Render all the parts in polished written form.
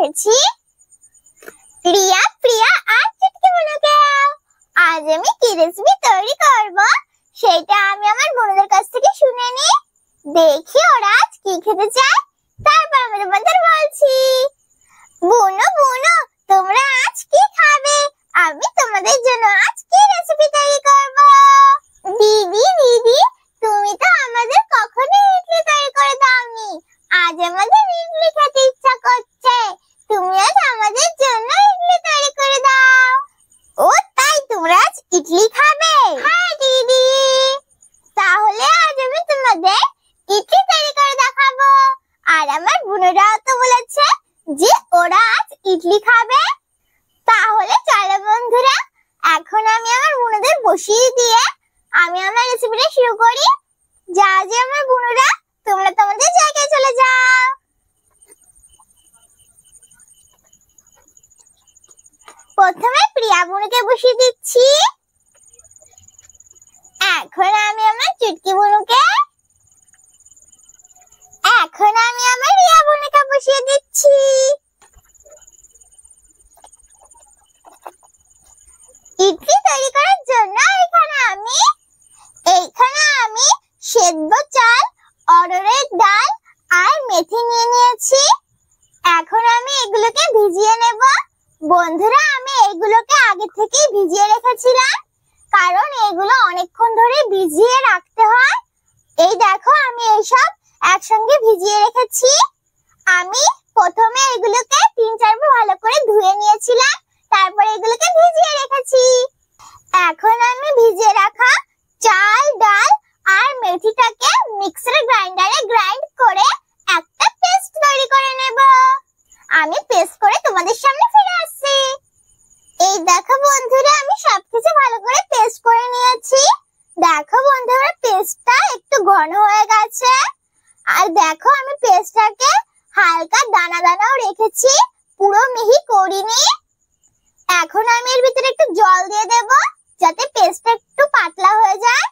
এসেছি রিয়া, প্রিয়া আর চুটকি বুনুকে। আজ আমি কি রেসিপি তৈরি করব সেটা আমি আমার বোনদের কাছ থেকে শুনে নি। দেখি ওরা আজ কি খেতে চায়, তারপর আমি তোমাদের বলছি। বুনু বুনু, তোমরা আজ কি খাবে? আমি তোমাদের জন্য আজ কি রেসিপি তৈরি করব। দিদি দিদি, তুমি তো আমাদের কখনো ইডলি তৈরি করে দাওনি। আজ আমাদের ইডলি খেতে ইচ্ছা করছে। তুমি আজ আমাদের জন্য ইডলি তৈরি করে দাও। ও তাই, তোমরা আজ ইডলি খাবে? হ্যাঁ দিদি। তাহলে আজ আমি তোমাদের ইডলি তৈরি করে দেখাবো। আর আমার বোনেরাও তো বলেছে যে ওরা আজ ইডলি খাবে। তাহলে চলো বন্ধুরা, এখন আমি আমার বোনদের বসিয়ে দিয়ে আমি আমার রেসিপিটা শুরু করি। যা যে আমার বোনেরা, তোমরা তোমাদের জায়গায় চলে যাও। প্রথমে প্রিয়া বুনুকে বসিয়ে দিচ্ছি। এখন আমি আমার চুটকি বুনুকে, এখন আমি আমার রিয়া বুনুকে বসিয়ে দিচ্ছি। ইডলি তৈরি করার জন্য এইখানে আমি সেদ্ধ চাল, অড়হরের ডাল আর মেথি নিয়ে নিয়েছি। এখন আমি এগুলোকে ভিজিয়ে নেব। বন্ধুরা, আমি এগুলোকে আগে থেকেই ভিজিয়ে রেখেছিলাম, কারণ এগুলো অনেকক্ষণ ধরে ভিজিয়ে রাখতে হয়। এই দেখো, আমি এইসব একসঙ্গে ভিজিয়ে রেখেছি। আমি প্রথমে এগুলোকে 3-4 বার ভালো করে ধুয়ে নিয়েছিলাম, তারপরে এগুলোকে ভিজিয়ে রেখেছি। এখন আমি ভিজিয়ে রাখা চাল, ডাল আর মেথিটাকে মিক্সার গ্রাইন্ডারে গ্রাইন্ড করে একটা পেস্ট তৈরি করে নেব। আমি পেস্ট করে তোমাদের সামনে ফিরে আসছি। এই দেখো বন্ধুরা, আমি সবকিছু ভালো করে পেস্ট করে নিয়েছি। দেখো বন্ধুরা, পেস্টটা একটু ঘন হয়ে গেছে। আর দেখো, আমি পেস্টটাকে হালকা দানা দানাও রেখেছি, পুরো মিহি করিনি। এখন আমি এর ভিতরে একটু জল দিয়ে দেব, যাতে পেস্টটা একটু পাতলা হয়ে যায়।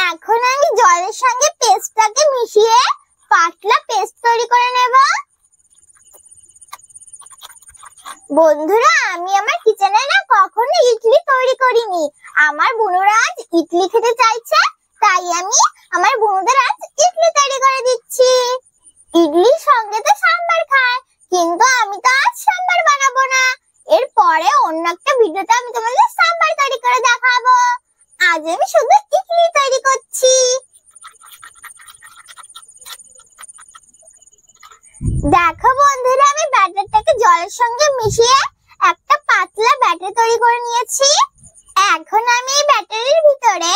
এখন আমি জলের সঙ্গে পেস্টটাকে মিশিয়ে পাতলা পেস্ট তৈরি করে নেব। বন্ধুরা, আমি আমার কিচেনে না কখনো ইডলি তৈরি করিনি। আমার বোনরা আজ ইডলি খেতে চাইছে, তাই আমি আমার বোনদের আজ ইডলি তৈরি করে দিচ্ছি। ইডলির সঙ্গে তো সাম্বার খায়, কিন্তু আমি তো আজ সাম্বার বানাবো না। এরপরে অন্য একটা ভিডিওতে আমি তোমাদের সাম্বার তৈরি করে দেখাবো। আজ আমি শুধু ইডলি তৈরি করছি। দেখো বন্ধুরা, আমি ব্যাটারটাকে জলের সঙ্গে মিশিয়ে একটা পাতলা ব্যাটার তৈরি করে নিয়েছি। এখন আমি এই ব্যাটারের ভিতরে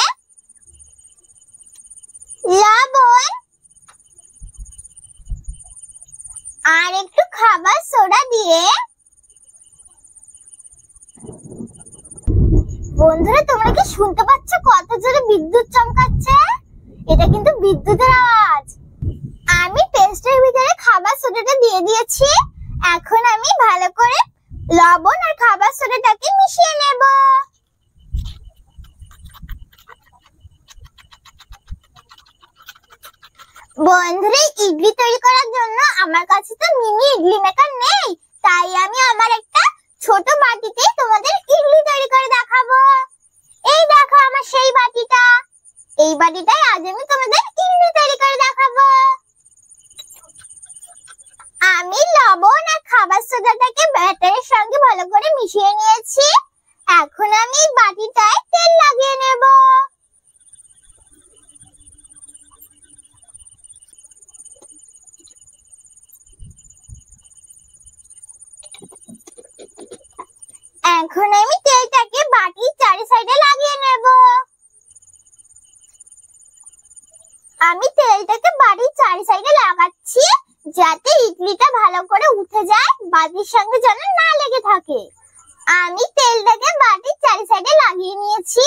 লবণ আর একটু খাবার সোডা দিয়ে, বন্ধুরা তোমরা কি শুনতে পাচ্ছ কত জোরে বিদ্যুৎ চমকাচ্ছে? এটা কিন্তু বিদ্যুতের আওয়াজ। আমি পেস্টের ভিতরে খাবার সোডাটা দিয়ে দিয়েছি। এখন আমি ভালো করে লবণ আর খাবার সোডাটাকে মিশিয়ে নেব। বন্ধুরা, ইডলি তৈরি করার জন্য আমার কাছে তো মিনি ইডলি মেকার নেই, তাই আমি আমার একটা ছোট বাটিতে তোমাদের ইডলি তৈরি করে দেখাবো। এই দেখো আমার সেই বাটিটা। এই বাটিটাই আজ আমি তোমাদের ইডলি তৈরি করে দেখাবো। আমি লবণ আর খাবার সোডাটাকে ব্যাটারের সঙ্গে ভালো করে মিশিয়ে নিয়েছি। এখন আমি এই বাটিটায় তেল লাগিয়ে নেব। এখন আমি তেলটাকে বাটির চারি সাইডে লাগিয়ে নেব। আমি তেলটাকে বাটির চারি সাইডে লাগাচ্ছি, যাতে ইডলিটা ভালো করে উঠে যায়, বাটির সঙ্গে যেন না লেগে থাকে। আমি তেলটাকে বাটির চারি সাইডে লাগিয়ে নিয়েছি।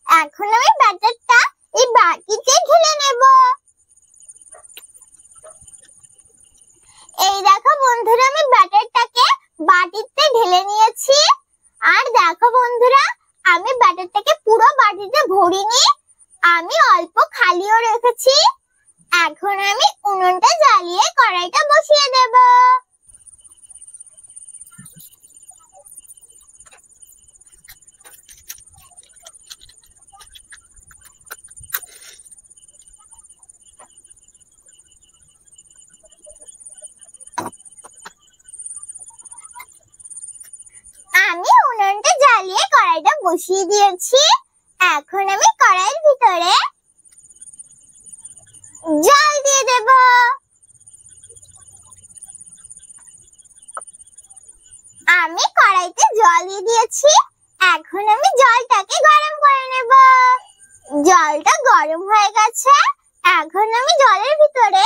এখন আমি ব্যাটারটা এই বাটিতে ঢেলে নেব। এই দেখো বন্ধুরা, আমি ব্যাটারটাকে বাটিতে ঢেলে নিয়েছি। আর দেখো বন্ধুরা, আমি ব্যাটারটাকে পুরো বাটিতে ভরিনি, আমি অল্প খালিও রেখেছি। এখন আমি উনুনটা জ্বালিয়ে কড়াইটা বসিয়ে দেব। আমি উনুনটা জ্বালিয়ে কড়াইটা বসিয়ে দিয়েছি। এখন আমি কড়াইয়ের ভিতরে জল দিয়ে দেব। আমি কড়াইতে জল দিয়ে দিয়েছি। এখন আমি জলটাকে গরম করে নেব। জলটা গরম হয়ে গেছে। এখন আমি জলের ভিতরে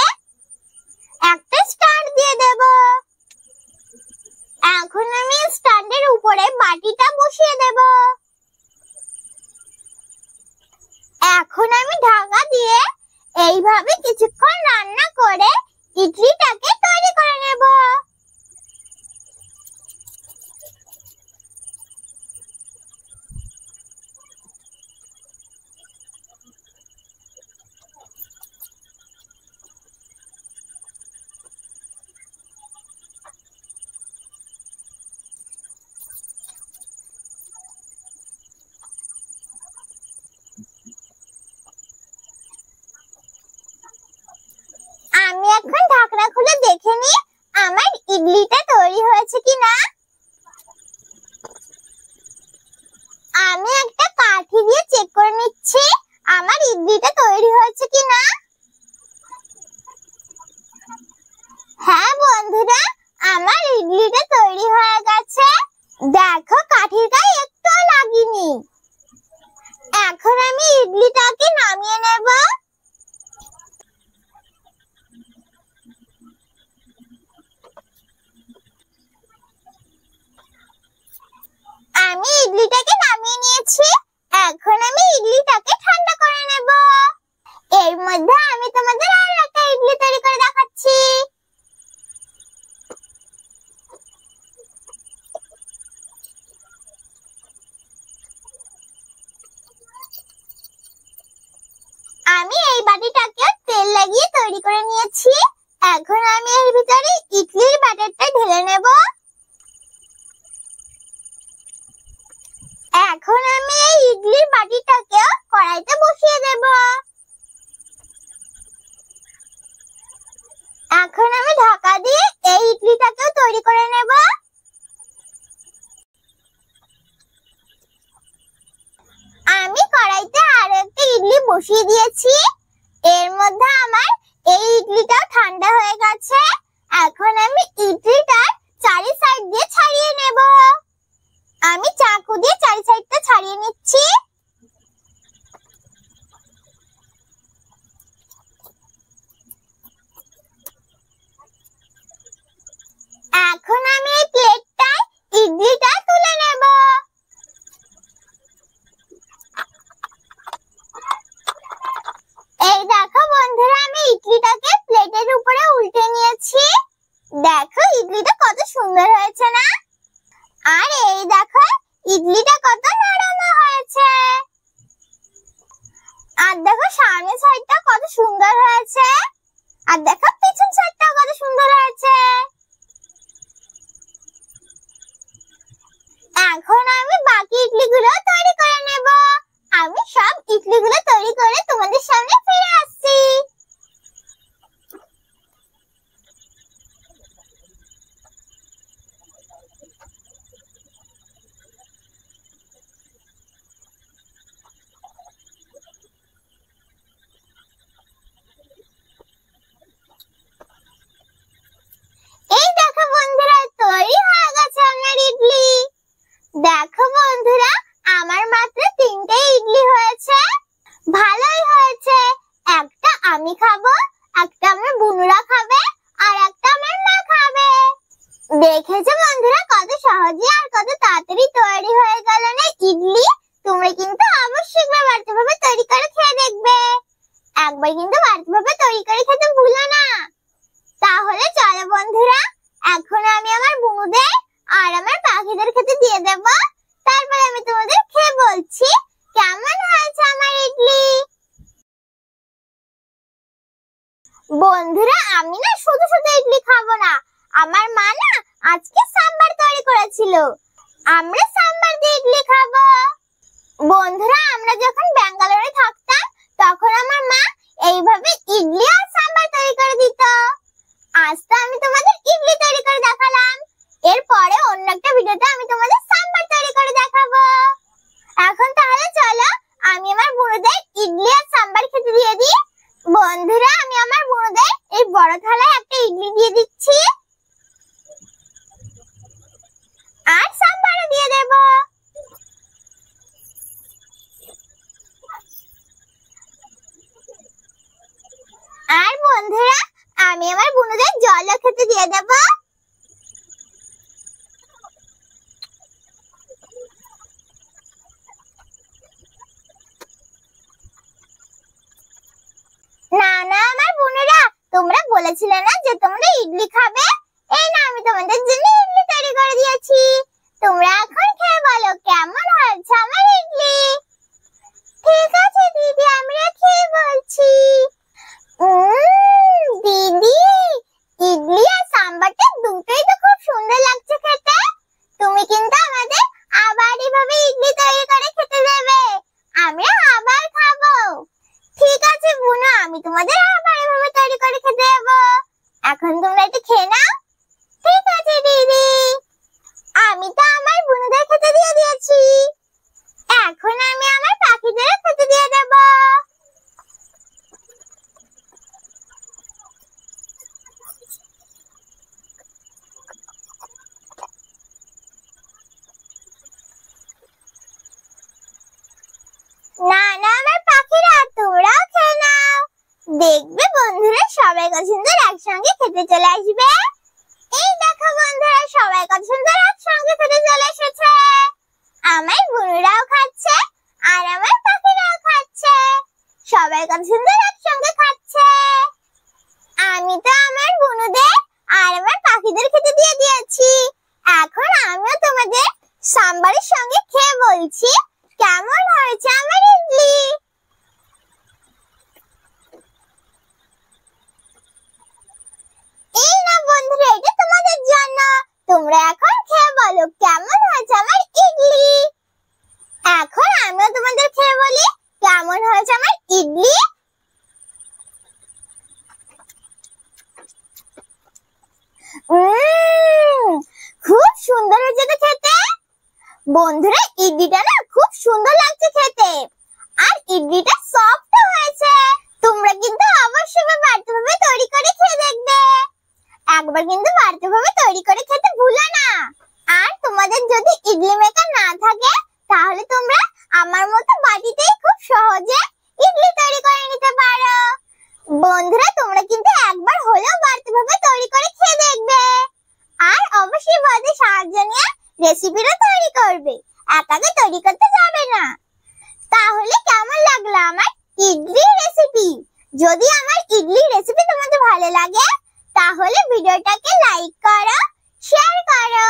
একটা স্ট্যান্ড দিয়ে দেব। এখন আমি স্ট্যান্ডের উপরে বাটিটা বসিয়ে দেব। এখন আমি ঢাকা দিয়ে এইভাবে কিছুক্ষণ রান্না করে ইডলিটাকে তৈরি করে নেব। আমি এখন ঢাকনা খুলে দেখে নিই আমার ইডলিটা তৈরি হয়েছে কিনা। আমি একটা কাঠি দিয়ে চেক করে নিচ্ছি আমার ইডলিটা তৈরি হয়েছে কিনা। হ্যাঁ বন্ধুরা, আমার ইডলিটা তৈরি হয়ে গেছে। দেখো কাঠির গায়ে একটুও লাগেনি। এখন আমি ইডলিটাকে নামিয়ে নেব। আমি ইডলিটাকে নামিয়ে নিয়েছি। এখন আমি ইডলিটাকে ঠান্ডা করে নেব। এর মধ্যে আমি তোমাদের আর একটা ইডলি তৈরি করে দেখাচ্ছি। আমি এই বাটিটাকে তেল লাগিয়ে তৈরি করে নিয়েছি। এখন আমি এর ভিতরে ইডলির ব্যাটারটা ঢেলে নেব। এখন আমি এই ইডলির বাটিটাকে কড়াইতে বসিয়ে দেব। এখন আমি ঢাকা দিয়ে এই ইডলিটাকেও তৈরি করে নেব। আমি কড়াইতে আরো একটা ইডলি বসিয়ে দিয়েছি। এর মধ্যে আমার এই ইডলিটাও ঠান্ডা হয়ে গেছে। এখন আমি ইডলিটার চারি সাইড দিয়ে ছাড়িয়ে নেব। আমি চাকু দিয়ে চারি সাইডটা ছাড়িয়ে নিচ্ছি। এখন আমি এই প্লেটটায় ইডলিটা তুলে নেব। এই দেখো বন্ধুরা, আমি ইডলিটাকে প্লেটের উপরে উল্টে নিয়েছি। দেখো ইডলিটা কত সুন্দর হয়েছে না? আর এই দেখো ইডলিটা কত নরম হয়েছে। আর দেখো সামনের সাইডটা কত সুন্দর হয়েছে। আর দেখো পিছন সাইডটা কত সুন্দর হয়েছে। এখন আমি বাকি ইডলিগুলো তৈরি করে নেব। আমি সব ইডলিগুলো তৈরি করে তোমাদের সামনে ফিরে আসছি। এই দেখো বন্ধুরা, তৈরি হয়ে গেছে আমার ইডলি। দেখো বন্ধুরা, আমার মাত্র 3টে ইডলি হয়েছে। ভালোই হয়েছে। একটা আমি খাবো, একটা আমার বুনুরা খাবে, আর একটা আমার মা খাবে। দেখেছো বন্ধুরা কত সহজে আর কত তাড়াতাড়ি তৈরি হয়ে গেল না ইডলি। তোমরা কিন্তু অবশ্যই বাড়িতে ভাবে তৈরি করে খেয়ে দেখবে। একবার কিন্তু বাড়িতে ভাবে তৈরি করে খেতে ভুলো না। তাহলে চলো বন্ধুরা, এখন আমি আমার বুনুদের আর আমার পাখিদের খেতে দিয়ে দেব। তারপরে আমি তোমাদের খেয়ে বলছি কেমন হয়েছে আমার ইডলি। বন্ধুরা আমি না শুধু শুধু ইডলি খাবো না, আমার মা না আজকে সাম্বার তৈরি করেছিল, আমরা সাম্বার দিয়ে ইডলি খাবো। বন্ধুরা আমরা যখন ব্যাঙ্গালোরে থাকতাম তখন আমার মা এইভাবে ইডলি আর সাম্বার তৈরি করে দিত। আজ তো আমি তোমাদের ইডলি তৈরি করে দেখালাম, এরপরে অন্য একটা ভিডিওতে আমি তোমাদের সাম্বার তৈরি করে দেখাবো। এখন তাহলে চলো আমি আমার বুনুদের ইডলি আর সাম্বার খেতে দিয়ে দিই। বন্ধুরা আমি আমার বুনুদের এই বড় থালায় একটা ইডলি দিয়ে দিচ্ছি আর সাম্বারও দিয়ে দেব। আর বন্ধুরা আমি আমার বুনুদের জলও খেতে দিয়ে দেব। না না আমার বোনেরা, তোমরা বলেছিলে না যে তোমরা ইডলি খাবে, এই না আমি তোমাদের জন্য ইডলি তৈরি করে দিয়েছি। তোমরা এখন খেয়ে বলো কেমন হয়েছে আমার ইডলি। ঠিক আছে দিদি আমরা খেয়ে বলছি। দিদি ইডলি আর সাম্বারটা দুটোই তো খুব সুন্দর লাগছে খেতে। তুমি কিন্তু আমাদের আবার এভাবে ইডলি তৈরি করে খেতে দেবে, আমরা আবার খাবো। ঠিক আছে বুনু, আমি তোমাদের আবার এভাবে তৈরি করে খেতে দেবো। এখন তোমরা একটু খেয়ে নাও। ঠিক আছে দিদি, আমি তো আমার বুনুদের খেতে দিয়ে দিয়েছি, এখন আমি আমার পাখিদের খেতে দিয়ে দেব। না না আমার পাখিরা তোমরাও খেয়ে নাও, দেখবে বন্ধুরা সবাই কত সুন্দর একসঙ্গে খেতে চলে আসবে। এই দেখো বন্ধুরা সবাই কত সুন্দর একসঙ্গে খেতে চলে এসেছে। আমার বুনুরাও খাচ্ছে আর আমার পাখিরাও খাচ্ছে, সবাই কত সুন্দর একসঙ্গে খাচ্ছে। আমি তো আমার বুনুদের আর আমার পাখিদের খেতে দিয়ে দিয়েছি, এখন আমিও তোমাদের সাম্বারের সঙ্গে খেয়ে বলছি কেমন হয়েছে আমার ইডলি। এই না বন্ধুরা এটা তোমাদের জন্য, তোমরা এখন খেয়ে বলো কেমন হয়েছে আমার ইডলি। এখন আমিও তোমাদের খেয়ে বলি কেমন হয়েছে আমার ইডলি। খুব সুন্দর হয়েছে তো খেতে। বন্ধুরা ইডলিটা না খুব সুন্দর লাগছে খেতে, আর ইডলিটা সফট হয়েছে। তোমরা কিন্তু অবশ্যই বাড়িতে ভাবে তৈরি করে খেয়ে দেখবে, একবার কিন্তু বাড়িতে ভাবে তৈরি করে খেতে ভুলো না। আর তোমাদের যদি ইডলি মেকার না থাকে তাহলে তোমরা আমার মতো বাড়িতেই খুব সহজে ইডলি তৈরি করে নিতে পারো। বন্ধুরা তোমরা কিন্তু একবার হলেও বাড়িতে ভাবে তৈরি করে খেয়ে দেখবে, আর অবশ্যই বাড়িতে সাহায্য নিয়ে রেসিপিটা তৈরি করবে, একাকে তৈরি করতে যাবে না। তাহলে কেমন লাগলো আমার ইডলি রেসিপি? যদি আমার ইডলি রেসিপি তোমাদের ভালো লাগে তাহলে ভিডিওটাকে লাইক করো, শেয়ার করো